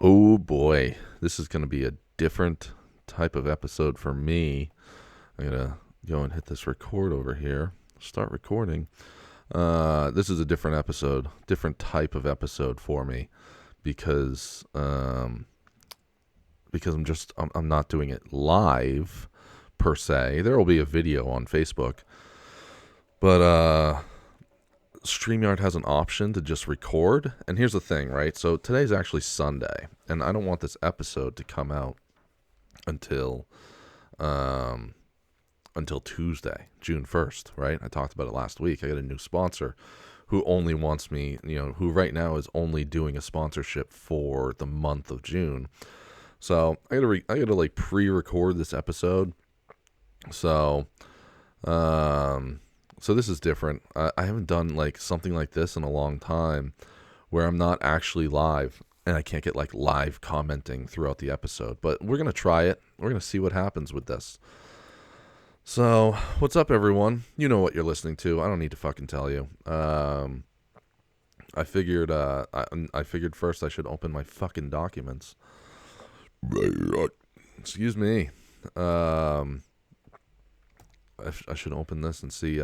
Oh boy, this is going to be a different type of episode for me. I'm going to go and hit this record over here. Start recording. This is a different episode, different type of episode for me because I'm not doing it live per se. There will be a video on Facebook, but StreamYard has an option to just record. And here's the thing, right? So today's actually Sunday, and I don't want this episode to come out until Tuesday, June 1st, right? I talked about it last week. I got a new sponsor who only wants me, who right now is only doing a sponsorship for the month of June. So I gotta like pre-record this episode. So this is different. I haven't done like something like this in a long time where I'm not actually live and I can't get like live commenting throughout the episode. But we're going to try it. We're going to see what happens with this. So, what's up, everyone? You know what you're listening to. I don't need to fucking tell you. I figured first I should open my fucking documents. Excuse me. I should open this and see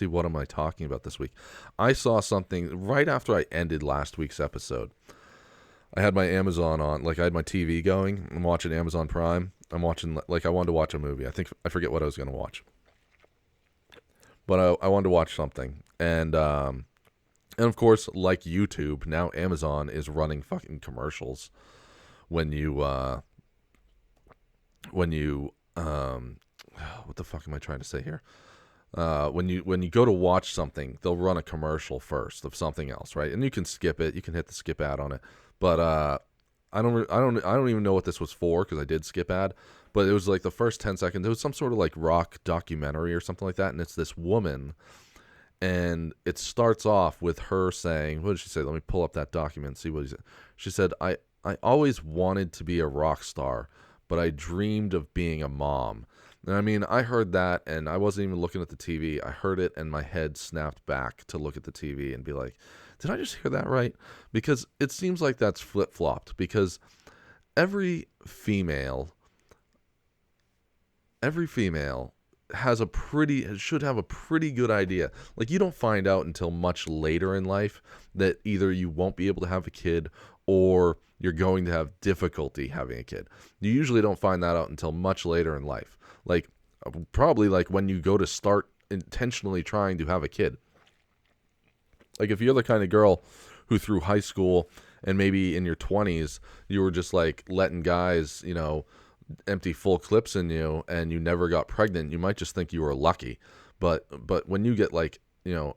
what am I talking about this week. I saw something right after I ended last week's episode. I had my Amazon on, like I had my TV going. I'm watching Amazon Prime. I'm watching, like I wanted to watch a movie. I forget what I was going to watch. But I wanted to watch something. And of course, like YouTube, now Amazon is running fucking commercials when you what the fuck am I trying to say here? When you go to watch something, they'll run a commercial first of something else, right? And you can skip it. You can hit the skip ad on it. But I don't even know what this was for because I did skip ad. But it was like the first 10 seconds. It was some sort of like rock documentary or something like that. And it's this woman, and it starts off with her saying, "What did she say? Let me pull up that document and see what she said." She said, "I always wanted to be a rock star, but I dreamed of being a mom." And I mean, I heard that, and I wasn't even looking at the TV. I heard it, and my head snapped back to look at the TV and be like, did I just hear that right? Because it seems like that's flip-flopped, because every female should have a pretty good idea. Like, you don't find out until much later in life that either you won't be able to have a kid or you're going to have difficulty having a kid. You usually don't find that out until much later in life. Like, probably like when you go to start intentionally trying to have a kid. Like, if you're the kind of girl who through high school and maybe in your 20s, you were just like letting guys, empty full clips in you and you never got pregnant, you might just think you were lucky. But when you get like,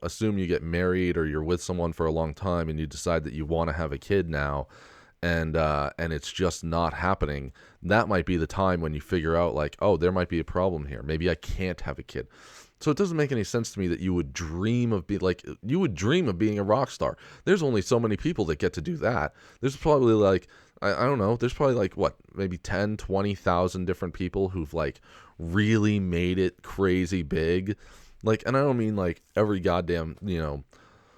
assume you get married or you're with someone for a long time and you decide that you want to have a kid now, and it's just not happening, that might be the time when you figure out like, oh, there might be a problem here. Maybe I can't have a kid. So it doesn't make any sense to me that you would dream of being a rock star. There's only so many people that get to do that. There's probably like, I don't know, there's probably like what, maybe 10, 20,000 different people who've like really made it crazy big. Like, and I don't mean like every goddamn,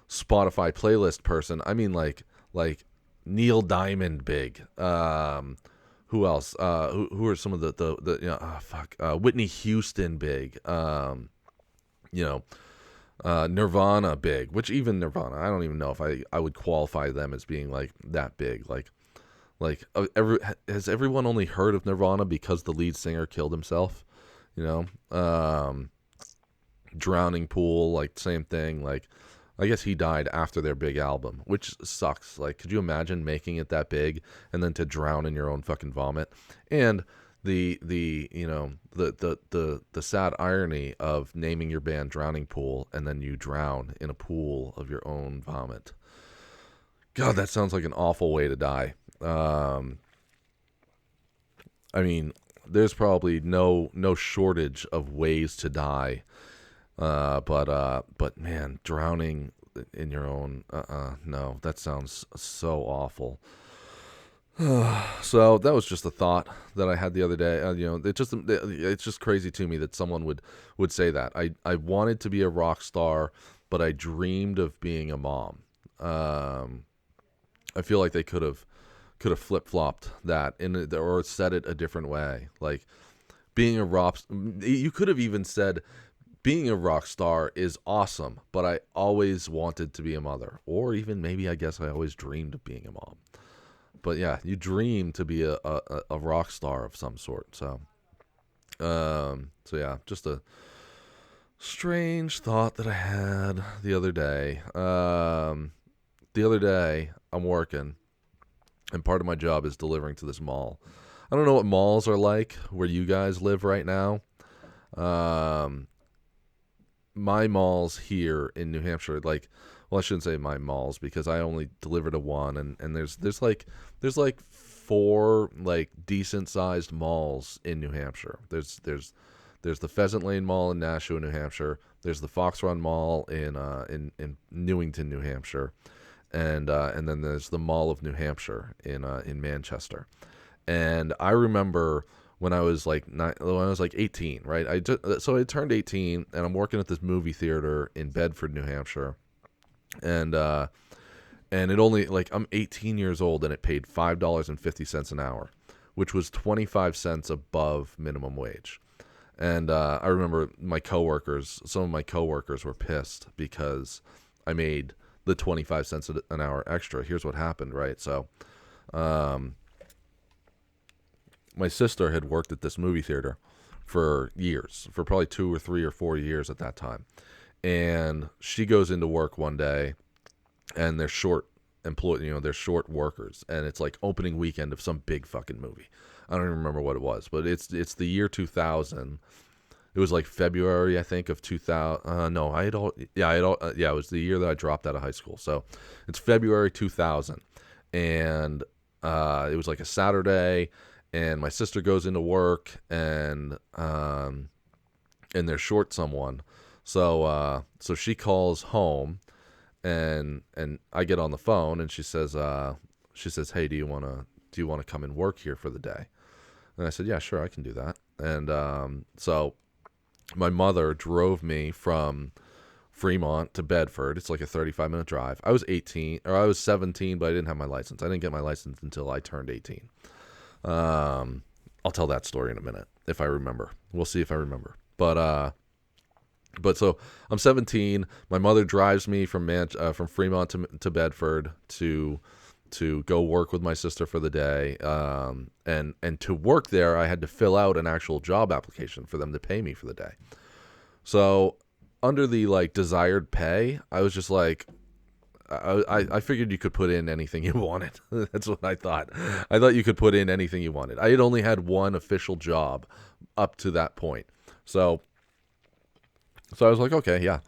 Spotify playlist person. I mean like Neil Diamond big. Who else? Who are some of the Whitney Houston big. Nirvana big, which even Nirvana, I don't even know if I would qualify them as being like that big. Has everyone only heard of Nirvana because the lead singer killed himself? Drowning Pool, like same thing. Like, I guess he died after their big album, which sucks. Like, could you imagine making it that big and then to drown in your own fucking vomit? And the sad irony of naming your band Drowning Pool and then you drown in a pool of your own vomit. God, that sounds like an awful way to die. I mean, there's probably no shortage of ways to die. But man, drowning in your own, no, that sounds so awful. So that was just a thought that I had the other day. It's just crazy to me that someone would say that. I wanted to be a rock star, but I dreamed of being a mom. I feel like they could have could have flip flopped that or said it a different way. Like being a rock, you could have even said being a rock star is awesome, but I always wanted to be a mother, or even maybe I guess I always dreamed of being a mom. But yeah, you dream to be a rock star of some sort. So yeah, just a strange thought that I had the other day. I'm working, and part of my job is delivering to this mall. I don't know what malls are like where you guys live right now. Um, my malls here in New Hampshire, like, well, I shouldn't say my malls because I only deliver to one, and there's like four like decent sized malls in New Hampshire. There's the Pheasant Lane Mall in Nashua, New Hampshire. There's the Fox Run Mall in Newington, New Hampshire, and then there's the Mall of New Hampshire in Manchester. And I remember when I was like 18, right? So I turned 18, and I'm working at this movie theater in Bedford, New Hampshire, and it only like I'm 18 years old, and it paid $5.50 an hour, which was 25 cents above minimum wage. And I remember some of my coworkers were pissed because I made the 25 cents an hour extra. Here's what happened, right? So, my sister had worked at this movie theater for years, for probably 2 or 3 or 4 years at that time. And she goes into work one day, and they're short they're short workers, and it's like opening weekend of some big fucking movie. I don't even remember what it was, but it's the year 2000. It was like February, I think, of 2000. No, it was the year that I dropped out of high school. So it's February 2000, and it was like a Saturday, and my sister goes into work, and they're short someone. So she calls home, and I get on the phone, and she says, "Hey, do you want to come and work here for the day?" And I said, "Yeah, sure, I can do that." And so my mother drove me from Fremont to Bedford. It's like a 35-minute drive. I was 17, but I didn't have my license. I didn't get my license until I turned 18. I'll tell that story in a minute if I remember. We'll see if I remember. But so I'm 17. My mother drives me from Fremont to Bedford to go work with my sister for the day. And to work there, I had to fill out an actual job application for them to pay me for the day. So under the like desired pay, I was just like, I figured you could put in anything you wanted. That's what I thought. I thought you could put in anything you wanted. I had only had one official job up to that point. So I was like, okay, yeah.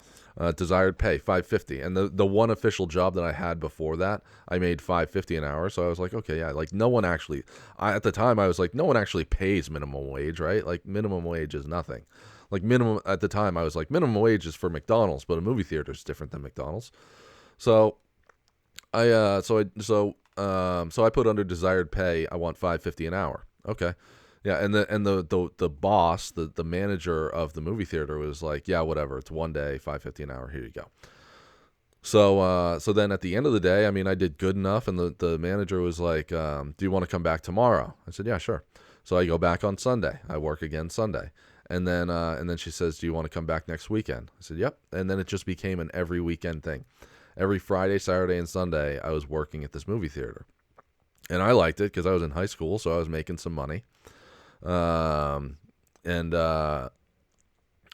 Desired pay $5.50, and the one official job that I had before that, I made $5.50 an hour. So I was like, okay, yeah, like no one actually. At the time, I was like, no one actually pays minimum wage, right? Like minimum wage is nothing. Like minimum at the time, I was like, minimum wage is for McDonald's, but a movie theater is different than McDonald's. So I put under desired pay, I want $5.50 an hour. Okay. Yeah, and the boss, the manager of the movie theater was like, yeah, whatever, it's one day, $5.50 an hour, here you go. So then at the end of the day, I mean, I did good enough, and the manager was like, do you want to come back tomorrow? I said, yeah, sure. So I go back on Sunday. I work again Sunday. And then she says, do you want to come back next weekend? I said, yep. And then it just became an every weekend thing. Every Friday, Saturday, and Sunday, I was working at this movie theater. And I liked it because I was in high school, so I was making some money. And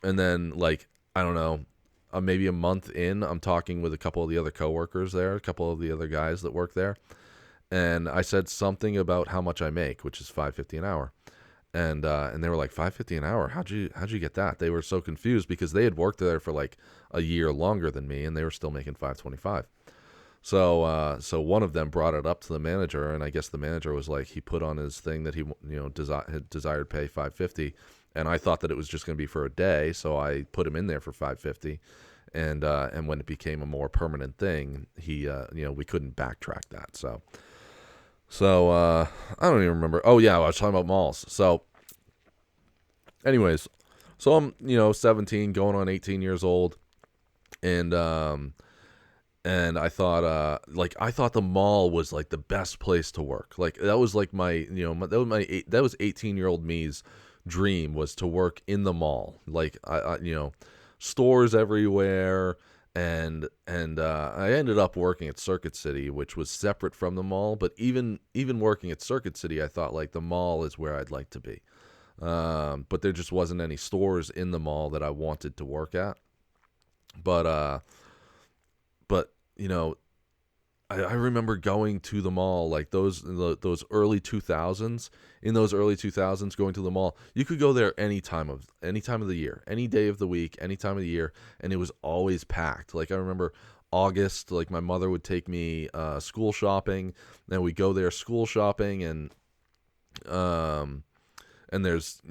then like, I don't know, maybe a month in, I'm talking with a couple of the other coworkers there, a couple of the other guys that work there. And I said something about how much I make, which is $5.50 an hour. And they were like, $5.50 an hour? How'd you get that? They were so confused because they had worked there for like a year longer than me, and they were still making $5.25. So one of them brought it up to the manager, and I guess the manager was like, he put on his thing that he had desired pay $5.50, and I thought that it was just going to be for a day, so I put him in there for $5.50, and when it became a more permanent thing, he we couldn't backtrack that. So I don't even remember. Oh yeah, I was talking about malls. So anyways, so I'm 17 going on 18 years old, and and I thought the mall was like the best place to work. Like that was like that was 18-year-old me's dream, was to work in the mall. Like stores everywhere, and I ended up working at Circuit City, which was separate from the mall. But even working at Circuit City, I thought like the mall is where I'd like to be. But there just wasn't any stores in the mall that I wanted to work at. But I remember going to the mall like those early 2000s. In those early 2000s, going to the mall, you could go there any time of the year, any day of the week, any time of the year, and it was always packed. Like I remember August, like my mother would take me school shopping, and we go there school shopping, and there's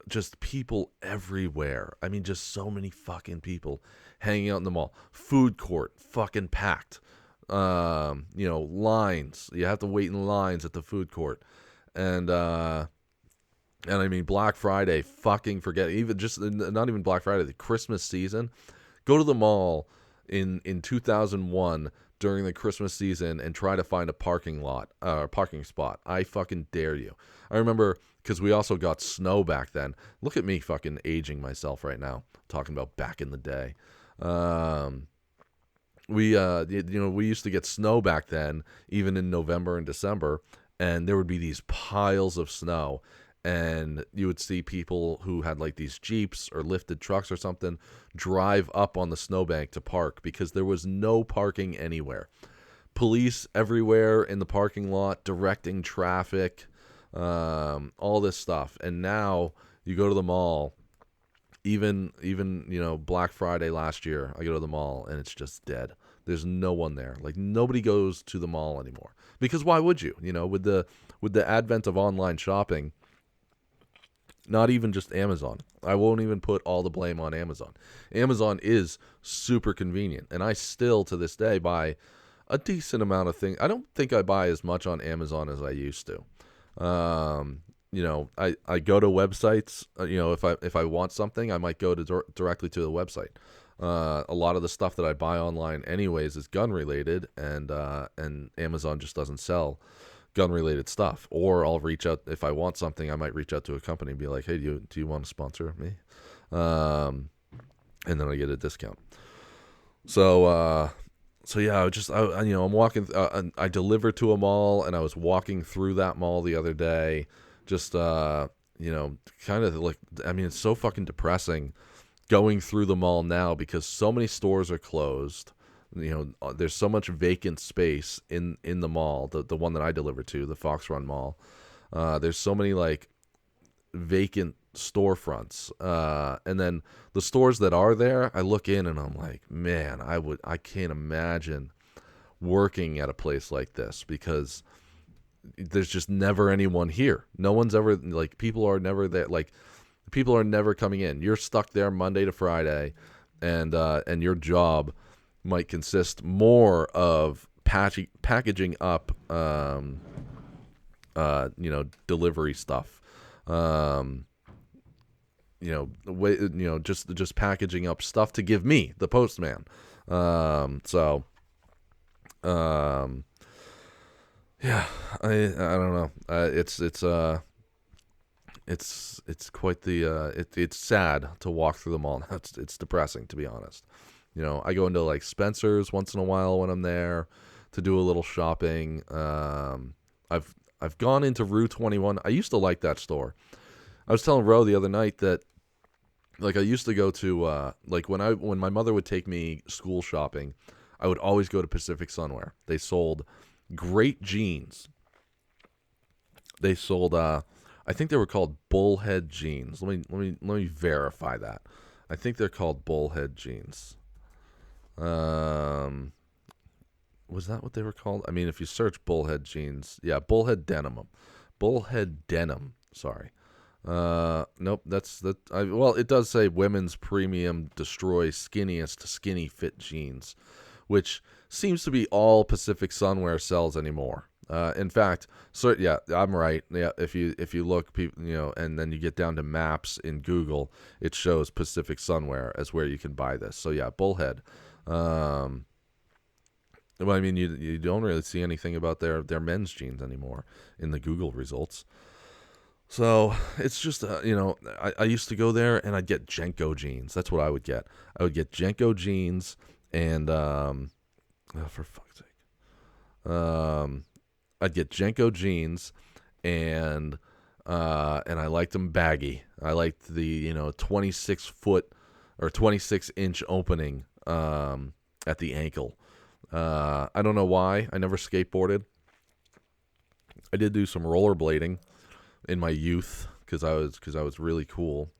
just people everywhere. I mean, just so many fucking people hanging out in the mall. Food court, fucking packed. Lines. You have to wait in lines at the food court. And I mean, Black Friday, fucking forget it. Even just not even Black Friday, the Christmas season. Go to the mall in 2001 during the Christmas season and try to find a parking spot. I fucking dare you. I remember, because we also got snow back then. Look at me fucking aging myself right now, talking about back in the day. We used to get snow back then, even in November and December, and there would be these piles of snow, and you would see people who had like these Jeeps or lifted trucks or something drive up on the snowbank to park, because there was no parking anywhere. Police everywhere in the parking lot, directing traffic, all this stuff. And now you go to the mall, even Black Friday last year, I go to the mall and it's just dead. There's no one there. Like nobody goes to the mall anymore, because why would you? With the advent of online shopping, not even just Amazon. I won't even put all the blame on Amazon. Amazon is super convenient, and I still to this day buy a decent amount of things. I don't think I buy as much on Amazon as I used to. I go to websites. If I want something, I might go directly to the website. A lot of the stuff that I buy online, anyways, is gun related, and Amazon just doesn't sell gun related stuff. Or I'll reach out if I want something. I might reach out to a company and be like, "Hey, do you want to sponsor me?" And then I get a discount. So yeah, I'm walking. I deliver to a mall, and I was walking through that mall the other day. Just kind of like, I mean, it's so fucking depressing going through the mall now, because so many stores are closed. There's so much vacant space in the mall. The one that I deliver to, the Fox Run Mall. There's so many like vacant storefronts, and then the stores that are there, I look in and I'm like, man, I can't imagine working at a place like this, because there's just never anyone here. No one's ever, like, people are never there. Like, people are never coming in. You're stuck there Monday to Friday, and your job might consist more of packaging up delivery stuff, just packaging up stuff to give me, the postman. Yeah, I don't know. It's quite the it's sad to walk through the mall. It's depressing, to be honest. I go into like Spencer's once in a while when I'm there to do a little shopping. I've gone into Rue 21. I used to like that store. I was telling Ro the other night that, like, I used to go to when my mother would take me school shopping, I would always go to Pacific Sunwear. They sold great jeans. They sold I think they were called Bullhead jeans. Let me verify that. I think they're called Bullhead jeans. Was that what they were called? I mean, if you search Bullhead jeans, yeah, Bullhead denim. Bullhead denim, sorry. Nope, well, it does say women's premium destroy skinniest skinny fit jeans, which seems to be all Pacific Sunwear sells anymore. In fact, yeah, I'm right. Yeah, if you look, and then you get down to maps in Google, it shows Pacific Sunwear as where you can buy this. So yeah, Bullhead. Well, I mean, you don't really see anything about their men's jeans anymore in the Google results. So it's just, I used to go there and I'd get Jenko jeans. That's what I would get. I would get Jenko jeans and, oh, for fuck's sake, I'd get Jenko jeans and I liked them baggy. I liked the 26-foot or 26-inch opening at the ankle. I don't know why. I never skateboarded. I did do some rollerblading in my youth because I was really cool.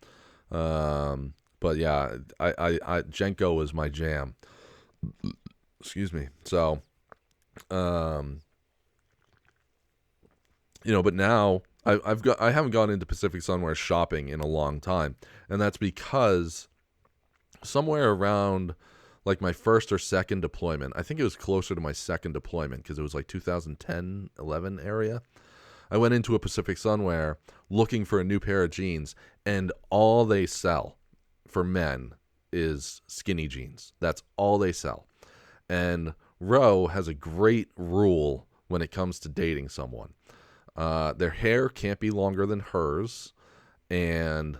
But yeah, I Jenko was my jam. Excuse me. So, but now I haven't gone into Pacific Sunwear shopping in a long time, and that's because somewhere around like my first or second deployment, I think it was closer to my second deployment because it was like 2010, 11 area. I went into a Pacific Sunwear looking for a new pair of jeans, and all they sell for men is skinny jeans. That's all they sell. And Roe has a great rule when it comes to dating someone. Their hair can't be longer than hers, and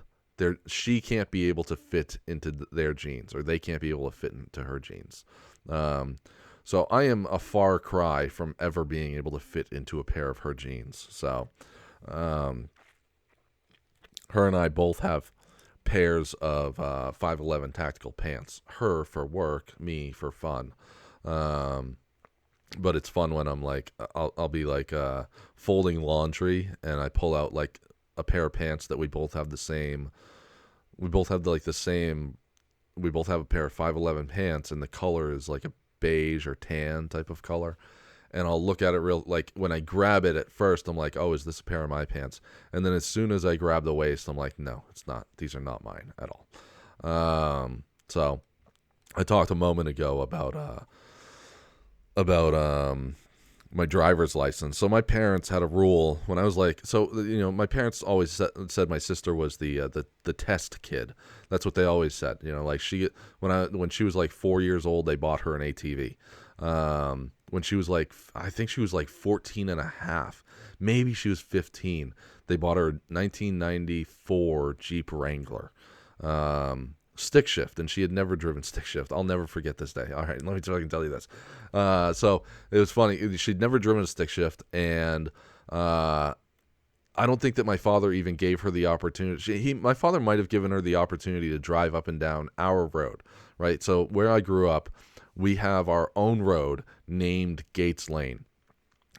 she can't be able to fit into their jeans, or they can't be able to fit into her jeans. So I am a far cry from ever being able to fit into a pair of her jeans. So her and I both have pairs of 511 tactical pants. Her for work, me for fun. But it's fun when I'm like, I'll be like folding laundry, and I pull out like a pair of pants that we both have the same. We both have the same. We both have a pair of 511 pants, and the color is like a beige or tan type of color. And I'll look at it like when I grab it at first, I'm like, oh, is this a pair of my pants? And then as soon as I grab the waist, I'm like, no, it's not. These are not mine at all. So I talked a moment ago about my driver's license. So my parents had a rule when I was like, my parents always said my sister was the test kid. That's what they always said. Like when she was like 4 years old, they bought her an ATV. When she was like, I think she was like 14 and a half, maybe she was 15. They bought her a 1994 Jeep Wrangler. Stick shift, and she had never driven stick shift. I'll never forget this day. All right, let me see if I can tell you this. So it was funny. She'd never driven a stick shift, and I don't think that my father even gave her the opportunity. My father might have given her the opportunity to drive up and down our road, right? So where I grew up, we have our own road named Gates Lane,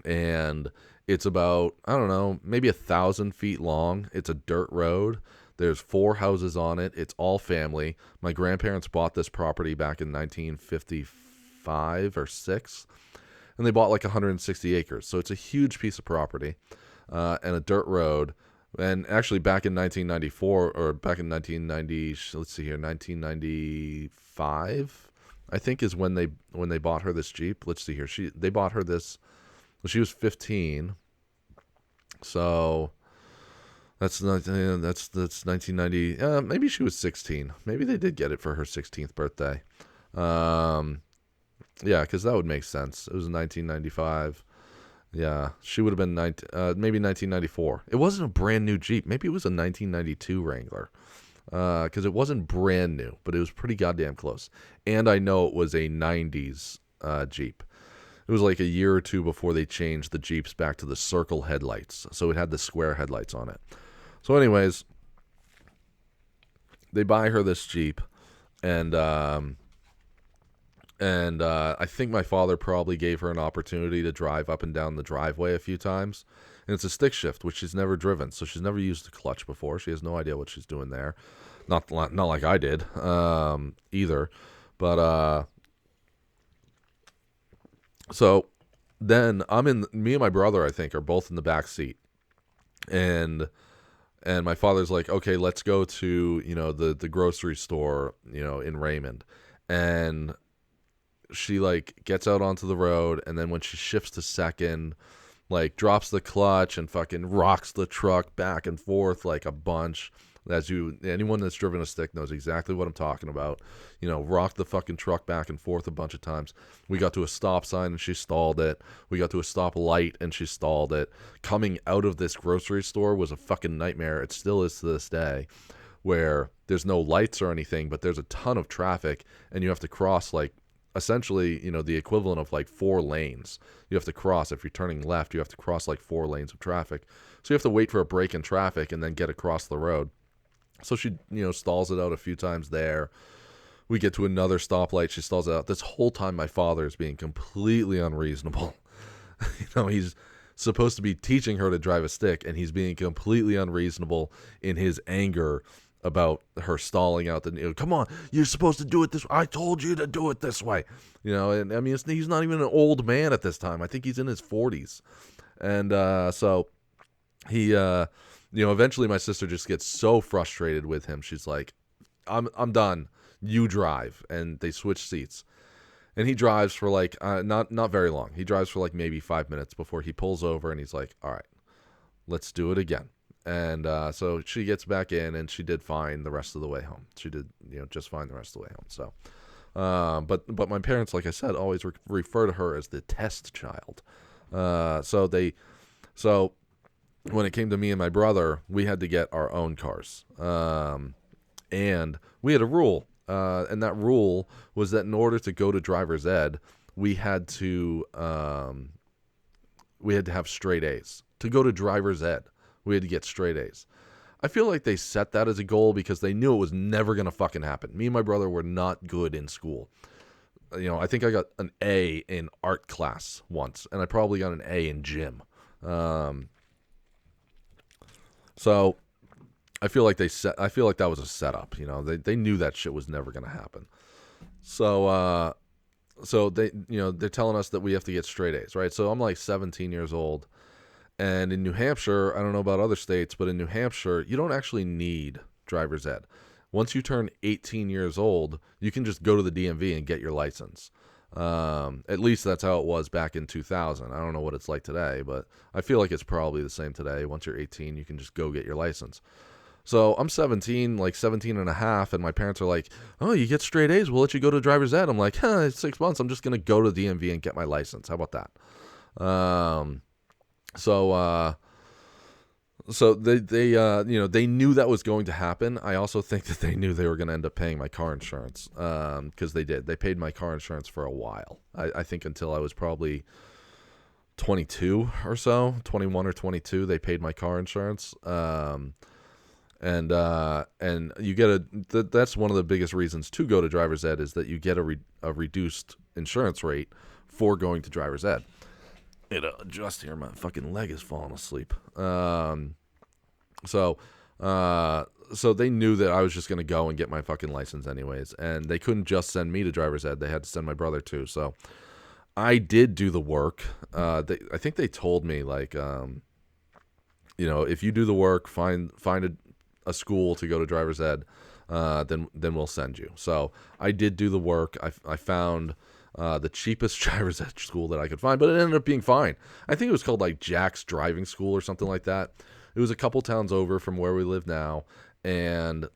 and it's about, I don't know, maybe 1,000 feet long. It's a dirt road. There's 4 houses on it. It's all family. My grandparents bought this property back in 1955 or 6, and they bought like 160 acres. So it's a huge piece of property and a dirt road. And actually back in 1994 or back in 1990, let's see here, 1995, I think is when they bought her this Jeep. Let's see here. They bought her this when she was 15. So that's 1990. Maybe she was 16. Maybe they did get it for her 16th birthday. Yeah, because that would make sense. It was 1995. Yeah, she would have been maybe 1994. It wasn't a brand new Jeep. Maybe it was a 1992 Wrangler. Because it wasn't brand new, but it was pretty goddamn close. And I know it was a 90s Jeep. It was like a year or two before they changed the Jeeps back to the circle headlights. So it had the square headlights on it. So anyways, they buy her this Jeep, and I think my father probably gave her an opportunity to drive up and down the driveway a few times. And it's a stick shift, which she's never driven, so she's never used a clutch before. She has no idea what she's doing there. Not like I did either. But so then me and my brother, I think, are both in the back seat, and my father's like, okay, let's go to the grocery store in Raymond, and she like gets out onto the road, and then when she shifts to second, like drops the clutch and fucking rocks the truck back and forth like a bunch. Anyone that's driven a stick knows exactly what I'm talking about. Rocked the fucking truck back and forth a bunch of times. We got to a stop sign and she stalled it. We got to a stop light and she stalled it. Coming out of this grocery store was a fucking nightmare. It still is to this day, where there's no lights or anything, but there's a ton of traffic and you have to cross essentially, the equivalent of 4 lanes. You have to cross. If you're turning left, you have to cross 4 lanes of traffic. So you have to wait for a break in traffic and then get across the road. So she, stalls it out a few times there. We get to another stoplight. She stalls it out. This whole time, my father is being completely unreasonable. He's supposed to be teaching her to drive a stick, and he's being completely unreasonable in his anger about her stalling out come on, you're supposed to do it this way. I told you to do it this way. And I mean, he's not even an old man at this time. I think he's in his 40s. And so he, eventually my sister just gets so frustrated with him. She's like, I'm done. You drive. And they switch seats. And he drives for not very long. He drives for maybe 5 minutes before he pulls over and he's like, all right, let's do it again. And so she gets back in, and she did fine the rest of the way home. She did, just fine the rest of the way home. So, but my parents, like I said, always refer to her as the test child. So when it came to me and my brother, we had to get our own cars. And we had a rule, and that rule was that in order to go to driver's ed, we had to have straight A's to go to driver's ed. We had to get straight A's. I feel like they set that as a goal because they knew it was never going to fucking happen. Me and my brother were not good in school. I think I got an A in art class once, and I probably got an A in gym. So I feel like that was a setup. They knew that shit was never going to happen. So they, they're telling us that we have to get straight A's, right? So I'm 17 years old. And in New Hampshire, I don't know about other states, but in New Hampshire, you don't actually need driver's ed. Once you turn 18 years old, you can just go to the DMV and get your license. At least that's how it was back in 2000. I don't know what it's like today, but I feel like it's probably the same today. Once you're 18, you can just go get your license. So I'm 17, 17 and a half, and my parents are like, oh, you get straight A's, we'll let you go to driver's ed. I'm like, it's 6 months. I'm just going to go to the DMV and get my license. How about that? So they knew that was going to happen. I also think that they knew they were going to end up paying my car insurance, because they did. They paid my car insurance for a while. I think until I was probably 22 or so, 21 or 22, they paid my car insurance. And you get that's one of the biggest reasons to go to driver's ed is that you get a reduced insurance rate for going to driver's ed. Adjust here. My fucking leg is falling asleep. So they knew that I was just going to go and get my fucking license anyways. And they couldn't just send me to driver's ed. They had to send my brother too. So I did do the work. I think they told me if you do the work, find a school to go to driver's ed, then we'll send you. So I did do the work. I found the cheapest driver's ed school that I could find, but it ended up being fine. I think it was called Jack's Driving School or something like that. It was a couple towns over from where we live now, and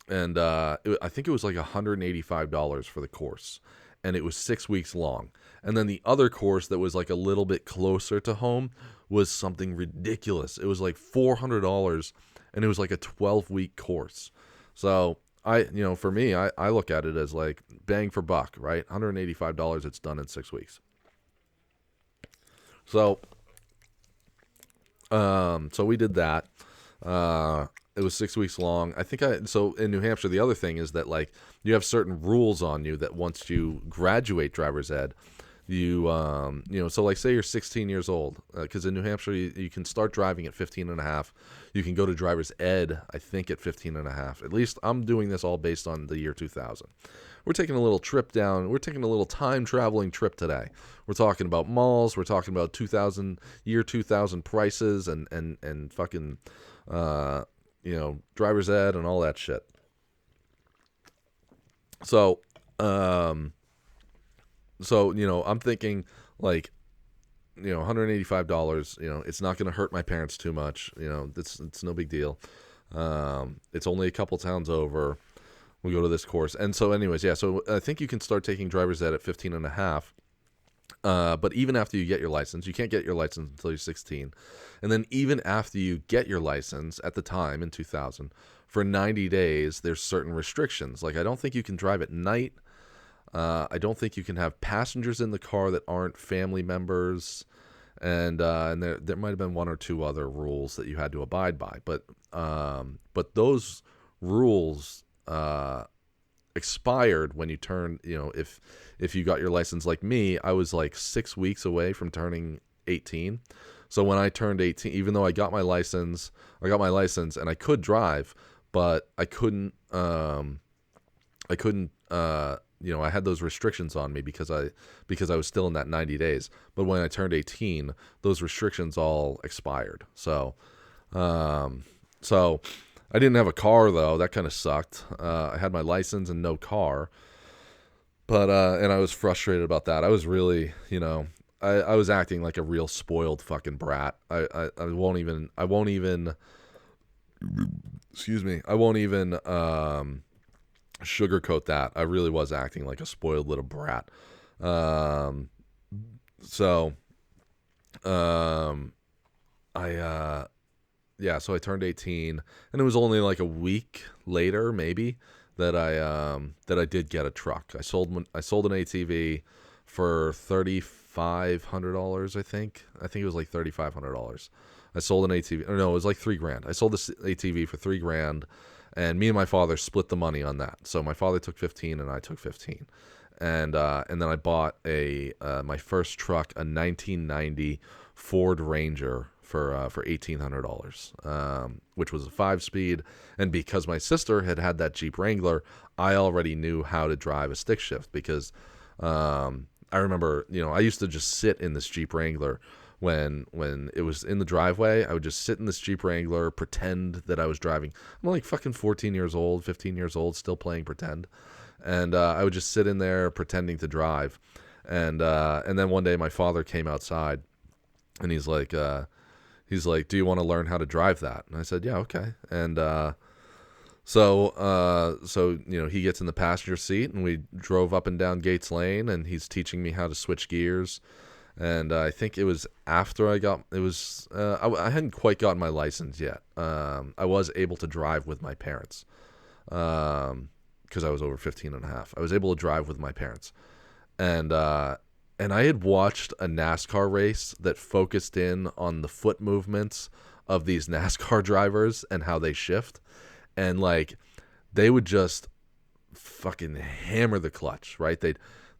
I think it was $185 for the course, and it was 6 weeks long. And then the other course that was a little bit closer to home was something ridiculous. It was $400, and it was a 12-week course. So for me, I look at it as bang for buck, right? $185, it's done in 6 weeks. So we did that. It was 6 weeks long. So in New Hampshire, the other thing is that you have certain rules on you that once you graduate driver's ed, so say you're 16 years old, because in New Hampshire, you can start driving at 15 and a half. You can go to driver's ed, I think, at 15 and a half. At least I'm doing this all based on the year 2000. We're taking a little trip down. We're taking a little time traveling trip today. We're talking about malls. We're talking about 2000 prices and fucking, driver's ed and all that shit. So I'm thinking $185, it's not going to hurt my parents too much. It's no big deal. It's only a couple towns over. We go to this course. And so anyways, yeah, so I think you can start taking driver's ed at 15 and a half. But even after you get your license, you can't get your license until you're 16. And then even after you get your license at the time in 2000, for 90 days, there's certain restrictions. Like I don't think you can drive at night. I don't think you can have passengers in the car that aren't family members. And there might have been one or two other rules that you had to abide by. But those rules expired when you turned, if you got your license. Like me, I was like 6 weeks away from turning 18. So when I turned 18, even though I got my license and I could drive, but I couldn't, I had those restrictions on me because I was still in that 90 days. But when I turned 18, those restrictions all expired. So I didn't have a car though. That kind of sucked. I had my license and no car, but and I was frustrated about that. I was really, I was acting like a real spoiled fucking brat. I won't even excuse me. I won't even sugarcoat that. I really was acting like a spoiled little brat. So I turned 18, and it was only like a week later, maybe, that I did get a truck. I sold an ATV for $3,500. I think it was like $3,500. I sold an ATV. Or no, it was like $3,000. I sold this ATV for $3,000, and me and my father split the money on that. So my father took 15, and I took 15, and then I bought my first truck, a 1990 Ford Ranger for $1,800, which was a 5-speed. And because my sister had that Jeep Wrangler, I already knew how to drive a stick shift because I remember, I used to just sit in this Jeep Wrangler when it was in the driveway. I would just sit in this Jeep Wrangler, pretend that I was driving. I'm like fucking 14 years old, 15 years old, still playing pretend. And I would just sit in there pretending to drive. And then one day my father came outside, and he's like, do you want to learn how to drive that? And I said, yeah, okay. And so he gets in the passenger seat, and we drove up and down Gates Lane, and he's teaching me how to switch gears. And I think it was after I hadn't quite gotten my license yet. I was able to drive with my parents because I was over 15 and a half. I was able to drive with my parents. And I had watched a NASCAR race that focused in on the foot movements of these NASCAR drivers and how they shift. And like, they would just fucking hammer the clutch, right?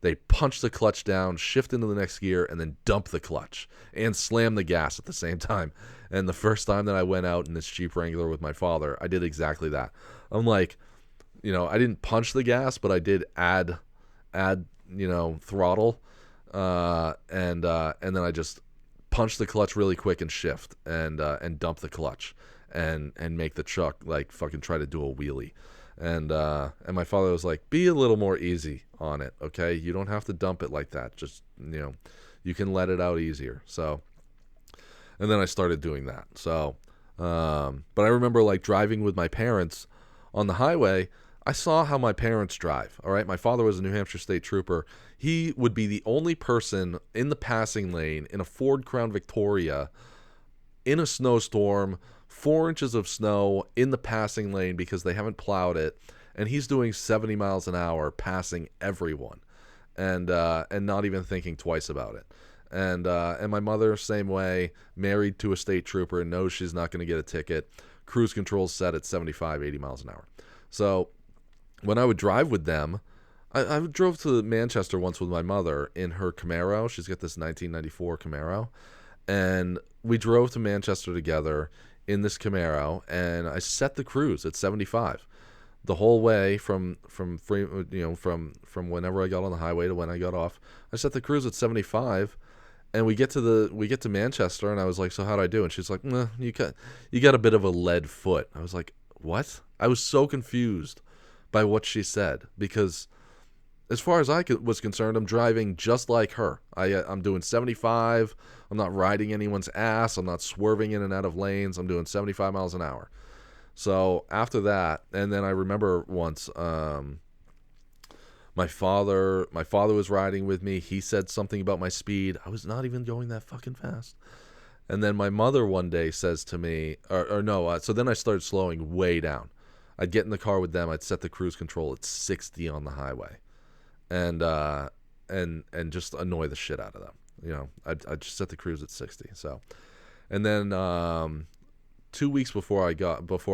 They'd punch the clutch down, shift into the next gear, and then dump the clutch and slam the gas at the same time. And the first time that I went out in this Jeep Wrangler with my father, I did exactly that. I'm like, I didn't punch the gas, but I did add throttle. And then I just punch the clutch really quick and shift and dump the clutch and make the truck like fucking try to do a wheelie. And my father was like, be a little more easy on it. Okay. You don't have to dump it like that. Just, you can let it out easier. So, and then I started doing that. So, but I remember like driving with my parents on the highway. I saw how my parents drive. All right. My father was a New Hampshire state trooper. He would be the only person in the passing lane in a Ford Crown Victoria in a snowstorm, 4 inches of snow in the passing lane because they haven't plowed it. And he's doing 70 miles an hour passing everyone and not even thinking twice about it. And my mother, same way, married to a state trooper, knows she's not going to get a ticket. Cruise control set at 75, 80 miles an hour. So when I would drive with them, I drove to Manchester once with my mother in her Camaro. She's got this 1994 Camaro. And we drove to Manchester together in this Camaro, and I set the cruise at 75 the whole way from whenever I got on the highway to when I got off. I set the cruise at 75, and we get to Manchester, and I was like, so how'd I do? And she's like, nah, you got a bit of a lead foot. I was like, what? I was so confused by what she said because as far as I was concerned, I'm driving just like her. I'm doing 75. I'm not riding anyone's ass. I'm not swerving in and out of lanes. I'm doing 75 miles an hour. So after that, and then I remember once, my father was riding with me. He said something about my speed. I was not even going that fucking fast. And then my mother one day says to me, or no, so then I started slowing way down. I'd get in the car with them. I'd set the cruise control at 60 on the highway, and just annoy the shit out of them. You know, I'd just set the cruise at 60. So, and then 2 weeks before I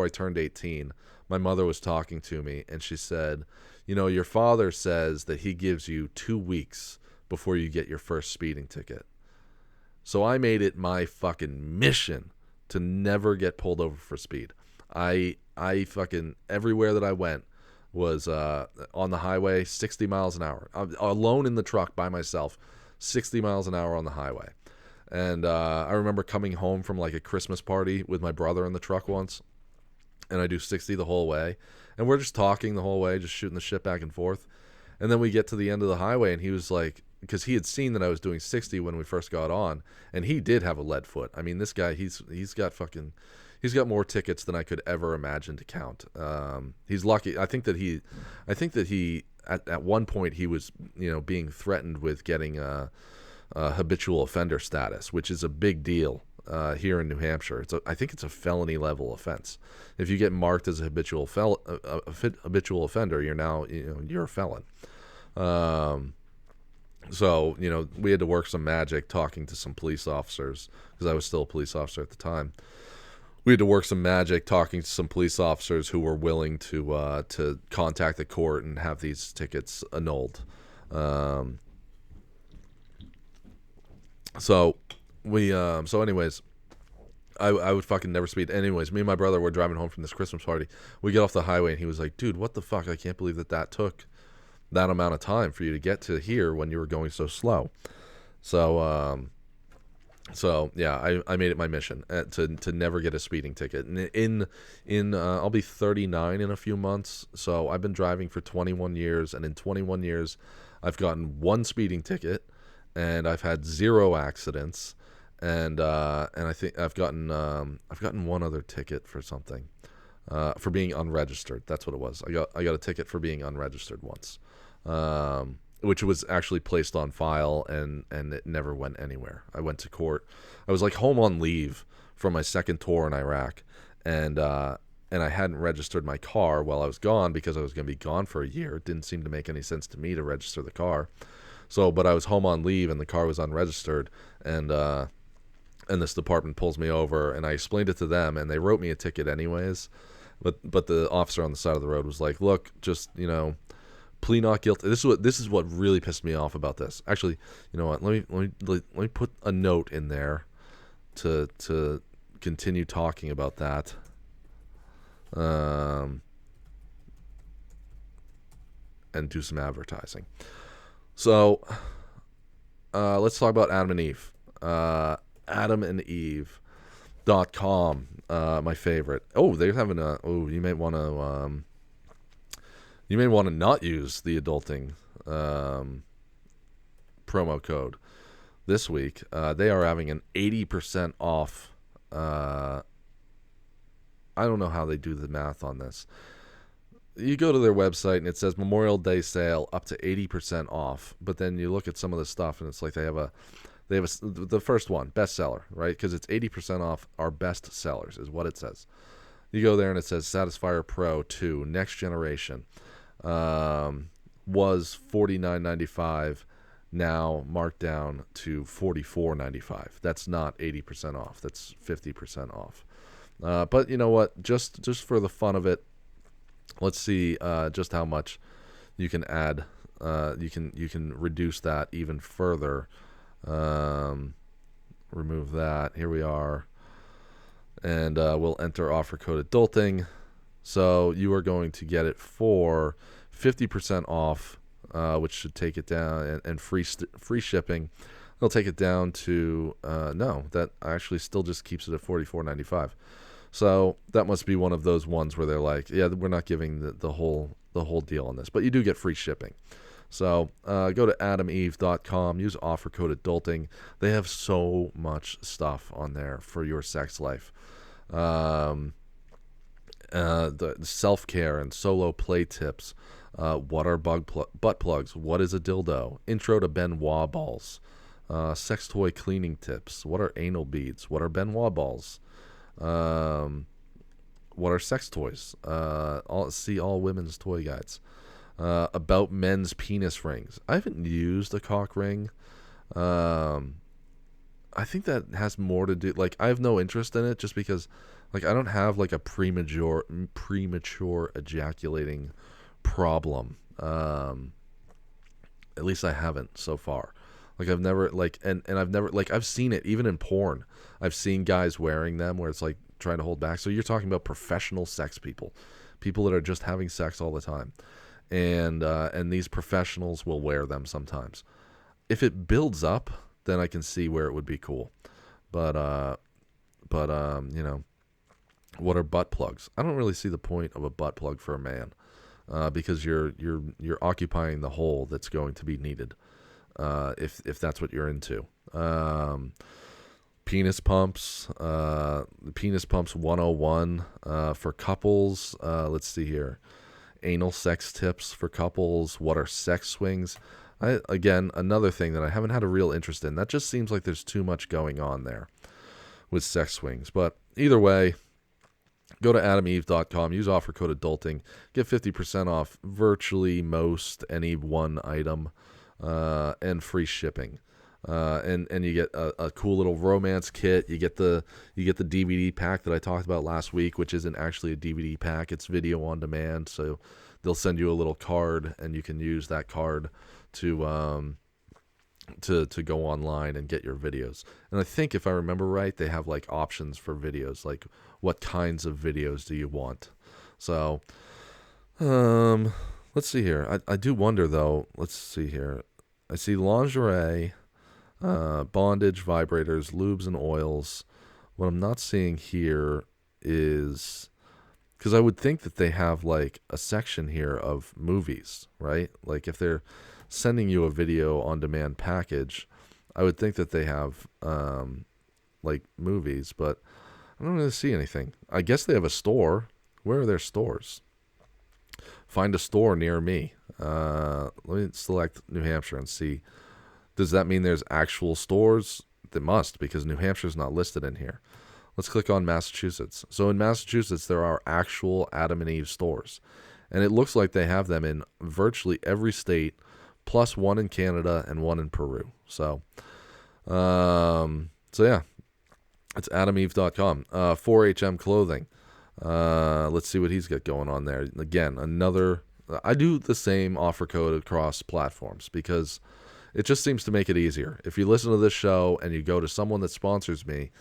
turned 18, my mother was talking to me, and she said, you know, your father says that he gives you 2 weeks before you get your first speeding ticket. So I made it my fucking mission to never get pulled over for speed. I fucking, everywhere that I went was on the highway, 60 miles an hour. I'm alone in the truck by myself, 60 miles an hour on the highway. And I remember coming home from like a Christmas party with my brother in the truck once, and I do 60 the whole way. And we're just talking the whole way, just shooting the shit back and forth. And then we get to the end of the highway, and he was like, because he had seen that I was doing 60 when we first got on, and he did have a lead foot. I mean, this guy, he's got more tickets than I could ever imagine to count. He's lucky. I think that he at one point he was, you know, being threatened with getting a habitual offender status, which is a big deal here in New Hampshire. I think it's a felony level offense. If you get marked as a habitual offender, you're a felon. So, you know, we had to work some magic talking to some police officers, because I was still a police officer at the time. We had to work some magic talking to some police officers who were willing to contact the court and have these tickets annulled. So anyways, I would fucking never speed. Anyways, me and my brother were driving home from this Christmas party. We get off the highway, and he was like, dude, what the fuck? I can't believe that took that amount of time for you to get to here when you were going so slow. So yeah, I made it my mission to never get a speeding ticket. And I'll be 39 in a few months. So I've been driving for 21 years, and in 21 years, I've gotten one speeding ticket, and I've had 0 accidents, and I think I've gotten one other ticket for something, for being unregistered. That's what it was. I got a ticket for being unregistered once. Which was actually placed on file, and it never went anywhere. I went to court. I was like home on leave from my second tour in Iraq, and I hadn't registered my car while I was gone, because I was going to be gone for a year. It didn't seem to make any sense to me to register the car. But I was home on leave, and the car was unregistered, and this department pulls me over, and I explained it to them, and they wrote me a ticket anyways. But the officer on the side of the road was like, look, just, you know, plea not guilty. This is what really pissed me off about this. Actually, you know what? Let me put a note in there to continue talking about that. And do some advertising. So let's talk about Adam and Eve. AdamandEve.com, my favorite. Oh, they're having you may want to not use the adulting promo code this week. They are having an 80% off. I don't know how they do the math on this. You go to their website and it says Memorial Day sale up to 80% off, but then you look at some of the stuff and it's like they have the first one, bestseller, right? Because it's 80% off our best sellers is what it says. You go there and it says Satisfyer Pro 2 Next Generation. Was $49.95, now marked down to $44.95. That's not 80% off. That's 50% off. But you know what? Just for the fun of it, let's see just how much you can add. You can reduce that even further. Remove that. Here we are, and we'll enter offer code adulting. So you are going to get it for 50% off, which should take it down, and free shipping. They'll take it down to no, that actually still just keeps it at $44.95. So that must be one of those ones where they're like, yeah, we're not giving the whole deal on this, but you do get free shipping. So go to AdamEve.com, use offer code adulting. They have so much stuff on there for your sex life. the self-care and solo play tips. What are butt plugs? What is a dildo? Intro to Benoit balls. Sex toy cleaning tips. What are anal beads? What are Benoit balls? What are sex toys? All women's toy guides. About men's penis rings. I haven't used a cock ring. I think that has more to do. Like, I have no interest in it just because, like, I don't have like a premature ejaculating problem. At least I haven't so far. Like, I've never and I've never I've seen it even in porn. I've seen guys wearing them where it's like trying to hold back. So you're talking about professional sex people that are just having sex all the time, and these professionals will wear them sometimes. If it builds up, then I can see where it would be cool. But you know, what are butt plugs? I don't really see the point of a butt plug for a man, because you're occupying the hole that's going to be needed, if that's what you're into. Penis pumps, penis pumps 101 for couples. Let's see here. Anal sex tips for couples. What are sex swings? Again, another thing that I haven't had a real interest in. That just seems like there's too much going on there with sex swings. But either way, go to adameve.com, use offer code adulting, get 50% off virtually most any one item, and free shipping. And you get a cool little romance kit. You get the DVD pack that I talked about last week, which isn't actually a DVD pack. It's video on demand. So they'll send you a little card, and you can use that card to go online and get your videos. And I think, if I remember right, they have like options for videos, like what kinds of videos do you want. So let's see here. I do wonder though. Let's see here. I see lingerie, bondage, vibrators, lubes, and oils. What I'm not seeing here is, because I would think that they have like a section here of movies, right? Like if they're sending you a video on demand package, I would think that they have like movies, but I don't really see anything. I guess they have a store. Where are their stores? Find a store near me. Let me select New Hampshire and see. Does that mean there's actual stores? They must, because New Hampshire's not listed in here. Let's click on Massachusetts. So in Massachusetts, there are actual Adam and Eve stores. And it looks like they have them in virtually every state, plus one in Canada and one in Peru. So yeah, it's adameve.com. 4HM Clothing. Let's see what he's got going on there. Again, I do the same offer code across platforms because it just seems to make it easier. If you listen to this show and you go to someone that sponsors me,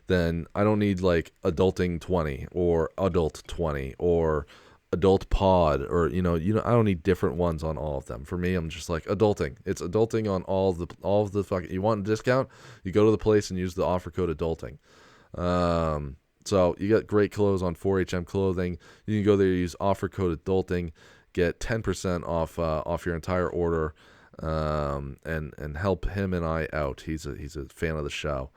then I don't need like Adulting 20 or Adult 20 or Adult Pod, or I don't need different ones on all of them. For me, I'm just like adulting. It's adulting on all of the fucking. You want a discount? You go to the place and use the offer code adulting. So you get great clothes on 4HM Clothing. You can go there, use offer code adulting, get 10% off your entire order, and help him and I out. He's a fan of the show.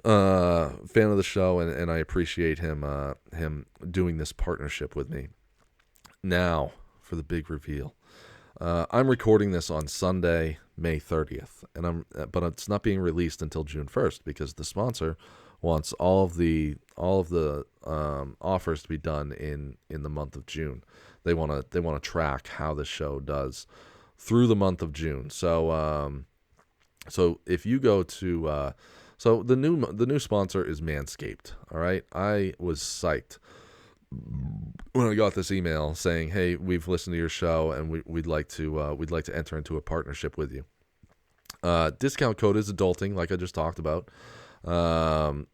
And I appreciate him doing this partnership with me. Now for the big reveal. I'm recording this on Sunday, May 30th, but it's not being released until June 1st because the sponsor wants all of the offers to be done in the month of June. They want to track how the show does through the month of June. So if you go to so the new sponsor is Manscaped. All right, I was psyched when I got this email saying, "Hey, we've listened to your show and we'd like to enter into a partnership with you." Discount code is adulting, like I just talked about.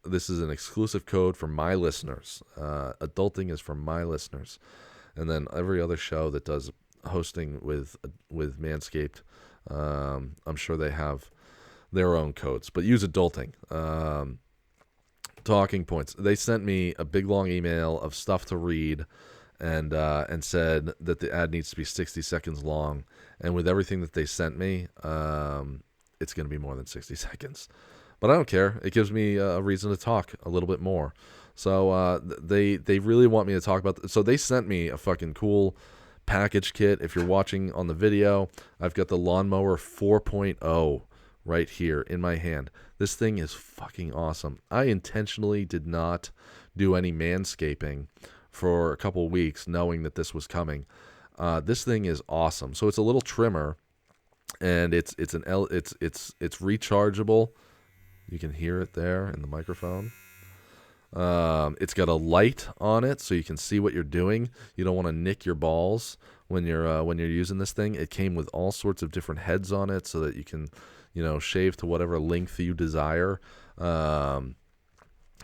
This is an exclusive code for my listeners. Adulting is for my listeners, and then every other show that does hosting with Manscaped, I'm sure they have their own codes, but use adulting. Talking points. They sent me a big long email of stuff to read, and said that the ad needs to be 60 seconds long. And with everything that they sent me, it's going to be more than 60 seconds. But I don't care. It gives me a reason to talk a little bit more. So they really want me to talk about. So they sent me a fucking cool package kit. If you're watching on the video, I've got the Lawnmower 4.0 right here in my hand. This thing is fucking awesome. I intentionally did not do any manscaping for a couple weeks, knowing that this was coming. This thing is awesome. So it's a little trimmer, and it's rechargeable. You can hear it there in the microphone. It's got a light on it, so you can see what you're doing. You don't want to nick your balls when you're using this thing. It came with all sorts of different heads on it, so that you can, shave to whatever length you desire.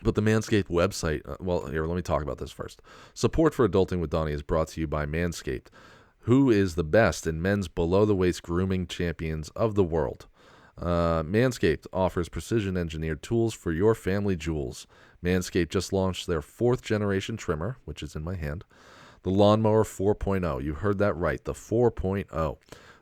But the Manscaped website, here, let me talk about this first. Support for Adulting with Donnie is brought to you by Manscaped, who is the best in men's below-the-waist grooming champions of the world. Manscaped offers precision-engineered tools for your family jewels. Manscaped just launched their 4th-generation trimmer, which is in my hand, the Lawnmower 4.0. You heard that right, the 4.0.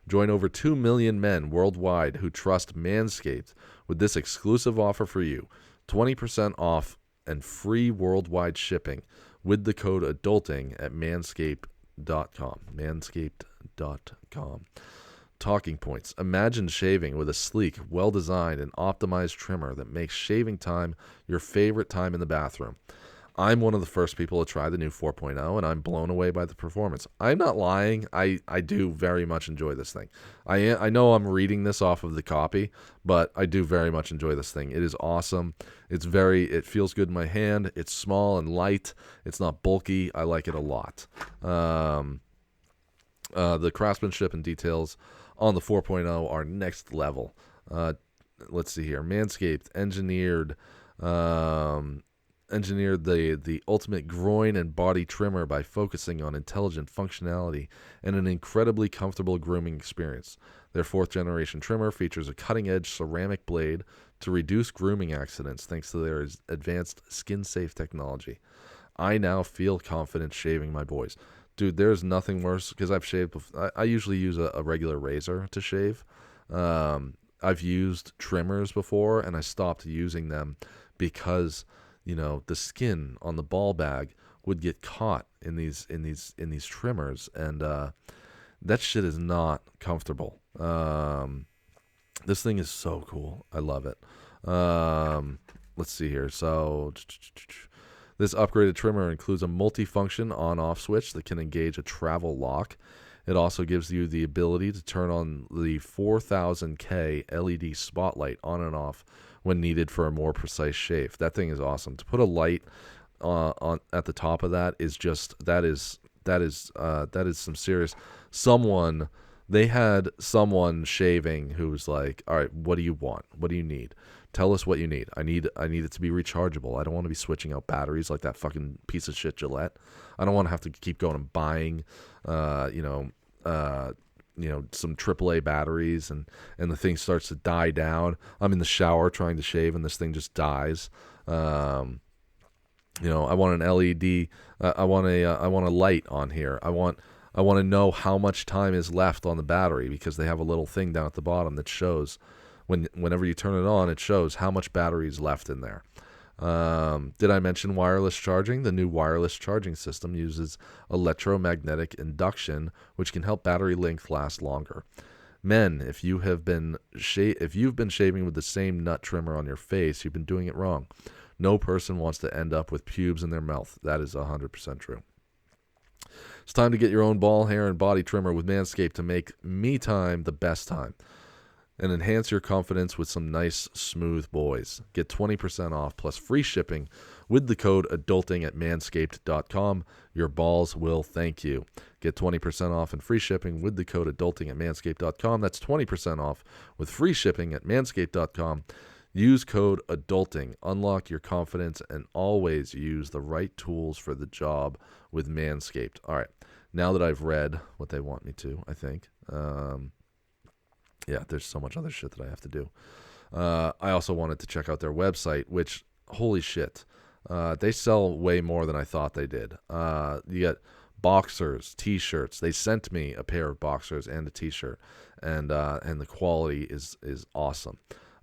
Join over 2 million men worldwide who trust Manscaped with this exclusive offer for you. 20% off and free worldwide shipping with the code ADULTING at manscaped.com. Manscaped.com. Talking points. Imagine shaving with a sleek, well-designed, and optimized trimmer that makes shaving time your favorite time in the bathroom. I'm one of the first people to try the new 4.0, and I'm blown away by the performance. I'm not lying. I do very much enjoy this thing. I know I'm reading this off of the copy, but I do very much enjoy this thing. It is awesome. It feels good in my hand. It's small and light. It's not bulky. I like it a lot. The craftsmanship and details on the 4.0 are next level. Let's see here. Manscaped engineered the ultimate groin and body trimmer by focusing on intelligent functionality and an incredibly comfortable grooming experience. Their 4th-generation trimmer features a cutting-edge ceramic blade to reduce grooming accidents thanks to their advanced skin-safe technology. I now feel confident shaving my boys. Dude, there's nothing worse, because I've shaved before. I usually use a regular razor to shave. I've used trimmers before, and I stopped using them because the skin on the ball bag would get caught in these trimmers, and that shit is not comfortable. This thing is so cool. I love it. Let's see here. So this upgraded trimmer includes a multifunction on-off switch that can engage a travel lock. It also gives you the ability to turn on the 4000K LED spotlight on and off when needed for a more precise shave. That thing is awesome. To put a light on at the top of that is some serious. They had someone shaving who was like, "All right, what do you want? What do you need? Tell us what you need. I need it to be rechargeable. I don't want to be switching out batteries like that fucking piece of shit Gillette. I don't want to have to keep going and buying, some AAA batteries, and the thing starts to die down. I'm in the shower trying to shave, and this thing just dies. I want an LED. I want a light on here. I want to know how much time is left on the battery, because they have a little thing down at the bottom that shows whenever you turn it on, it shows how much battery is left in there. Did I mention wireless charging? The new wireless charging system uses electromagnetic induction, which can help battery length last longer. Men, if you've been shaving with the same nut trimmer on your face, you've been doing it wrong. No person wants to end up with pubes in their mouth. That is 100% true. It's time to get your own ball, hair, and body trimmer with Manscaped to make me time the best time, and enhance your confidence with some nice, smooth boys. Get 20% off plus free shipping with the code ADULTING at manscaped.com. Your balls will thank you. Get 20% off and free shipping with the code ADULTING at manscaped.com. That's 20% off with free shipping at manscaped.com. Use code ADULTING. Unlock your confidence and always use the right tools for the job with Manscaped. All right, now that I've read what they want me to, I think. Yeah, there's so much other shit that I have to do. I also wanted to check out their website, which, holy shit, they sell way more than I thought they did. You get boxers, T-shirts. They sent me a pair of boxers and a T-shirt, and the quality is awesome.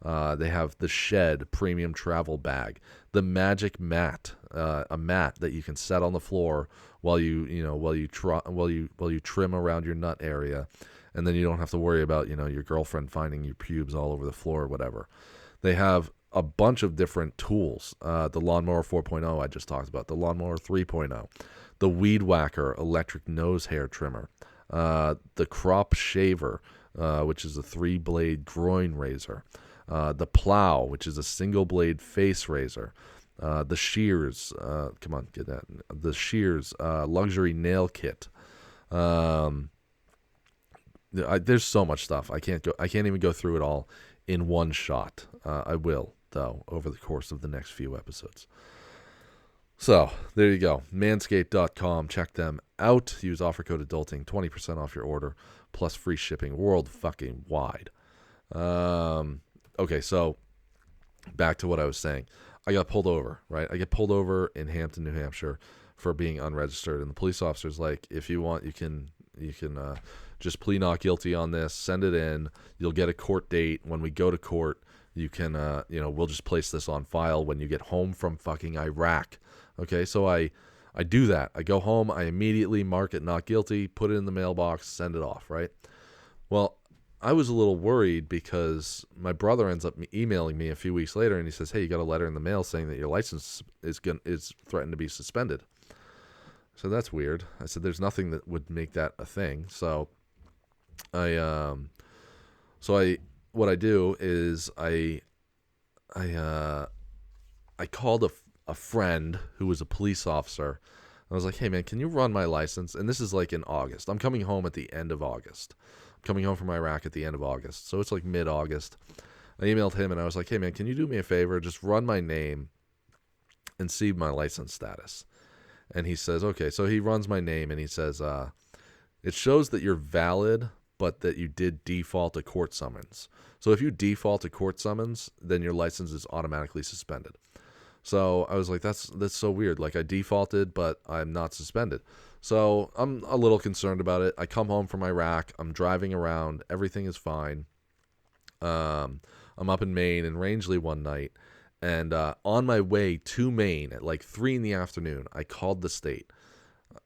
They have the Shed premium travel bag, the Magic Mat, a mat that you can set on the floor while you trim around your nut area, and then you don't have to worry about your girlfriend finding your pubes all over the floor or whatever. They have a bunch of different tools. The Lawnmower 4.0 I just talked about, the Lawnmower 3.0, the Weed Whacker electric nose hair trimmer, the Crop Shaver, which is a 3-blade groin razor, the Plow, which is a single blade face razor, the Shears, come on, get that, the Shears luxury nail kit. There's so much stuff. I can't even go through it all in one shot. I will, though, over the course of the next few episodes. So, there you go. Manscaped.com. Check them out. Use offer code ADULTING, 20% off your order, plus free shipping world fucking wide. Okay, so back to what I was saying. I got pulled over, right? I get pulled over in Hampton, New Hampshire for being unregistered. And the police officer's like, if you want, you can just plea not guilty on this, send it in. You'll get a court date. When we go to court, you can, we'll just place this on file when you get home from fucking Iraq. Okay, so I do that. I go home. I immediately mark it not guilty, put it in the mailbox, send it off, right? Well, I was a little worried because my brother ends up emailing me a few weeks later, and he says, hey, you got a letter in the mail saying that your license is threatened to be suspended. So that's weird. I said, there's nothing that would make that a thing. So what I do is I called a friend who was a police officer. I was like, hey man, can you run my license? And this is like in August. I'm coming home at the end of August. I'm coming home from Iraq at the end of August. So it's like mid-August. I emailed him and I was like, hey man, can you do me a favor? Just run my name and see my license status. And he says, okay. So he runs my name and he says, it shows that you're valid, but that you did default a court summons. So if you default a court summons, then your license is automatically suspended. So I was like, that's so weird. Like I defaulted, but I'm not suspended. So I'm a little concerned about it. I come home from Iraq. I'm driving around. Everything is fine. I'm up in Maine, in Rangeley one night. And on my way to Maine at like 3 p.m, I called the state.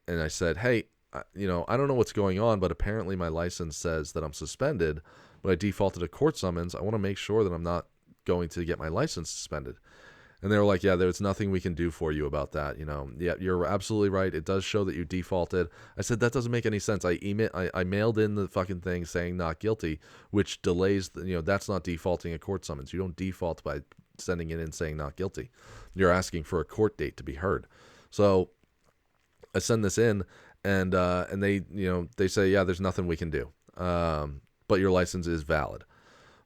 And I said, hey, I don't know what's going on, but apparently my license says that I'm suspended, but I defaulted a court summons. I want to make sure that I'm not going to get my license suspended. And they were like, yeah, there's nothing we can do for you about that. Yeah, you're absolutely right. It does show that you defaulted. I said, that doesn't make any sense. I mailed in the fucking thing saying not guilty, which delays, that's not defaulting a court summons. You don't default by sending it in saying not guilty. You're asking for a court date to be heard. So I send this in and they say, yeah, there's nothing we can do. But your license is valid.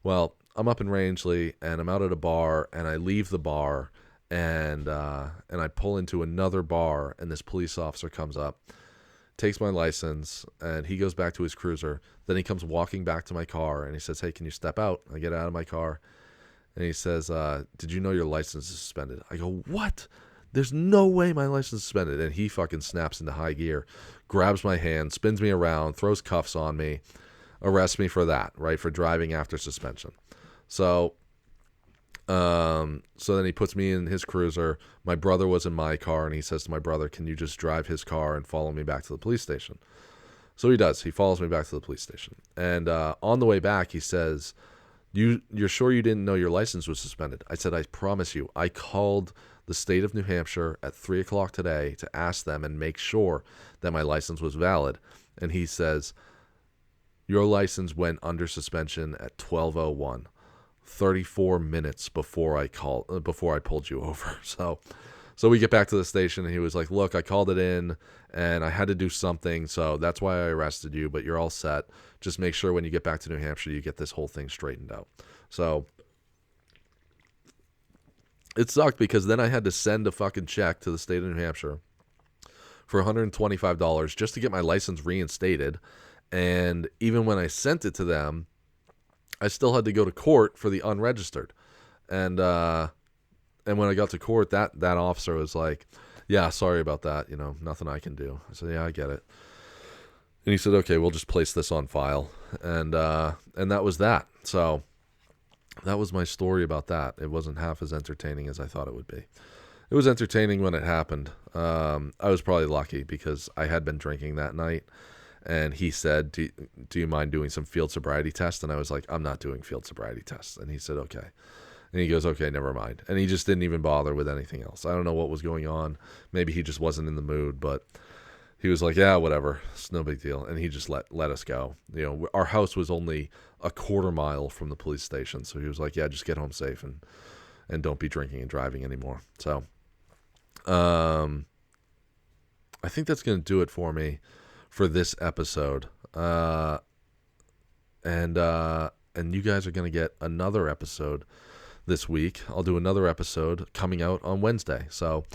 Well, I'm up in Rangeley and I'm out at a bar and I leave the bar and I pull into another bar and this police officer comes up, takes my license, and he goes back to his cruiser. Then he comes walking back to my car and he says, hey, can you step out? I get out of my car and he says, did you know your license is suspended? I go, what? There's no way my license is suspended. And he fucking snaps into high gear, grabs my hand, spins me around, throws cuffs on me, arrests me for that, right? For driving after suspension. So then he puts me in his cruiser. My brother was in my car, and he says to my brother, can you just drive his car and follow me back to the police station? So he does. He follows me back to the police station. And on the way back, he says, you're sure you didn't know your license was suspended? I said, I promise you. I called the state of New Hampshire at 3 o'clock today to ask them and make sure that my license was valid. And he says, your license went under suspension at 12:01. 34 minutes before I pulled you over. So we get back to the station and he was like, look, I called it in and I had to do something. So that's why I arrested you, but you're all set. Just make sure when you get back to New Hampshire, you get this whole thing straightened out. So it sucked because then I had to send a fucking check to the state of New Hampshire for $125 just to get my license reinstated. And even when I sent it to them, I still had to go to court for the unregistered. And when I got to court, that officer was like, yeah, sorry about that. Nothing I can do. I said, yeah, I get it. And he said, okay, we'll just place this on file. And that was that. So that was my story about that. It wasn't half as entertaining as I thought it would be. It was entertaining when it happened. I was probably lucky because I had been drinking that night, and he said, do you mind doing some field sobriety tests? And I was like, I'm not doing field sobriety tests. And he said, okay. And he goes, okay, never mind. And he just didn't even bother with anything else. I don't know what was going on. Maybe he just wasn't in the mood, but he was like, yeah, whatever. It's no big deal. And he just let us go. You know, our house was only a quarter mile from the police station. So he was like, yeah, just get home safe and don't be drinking and driving anymore. So I think that's going to do it for me for this episode. And you guys are going to get another episode this week. I'll do another episode coming out on Wednesday. So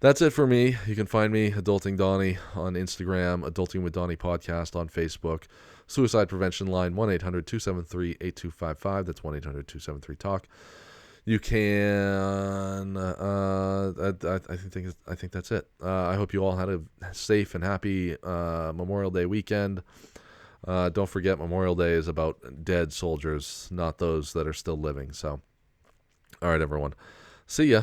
that's it for me. You can find me, Adulting Donnie, on Instagram, Adulting with Donnie Podcast on Facebook, Suicide Prevention Line, 1-800-273-8255. That's 1-800-273-TALK. You can, I think that's it. I hope you all had a safe and happy Memorial Day weekend. Don't forget, Memorial Day is about dead soldiers, not those that are still living. So, all right, everyone. See ya.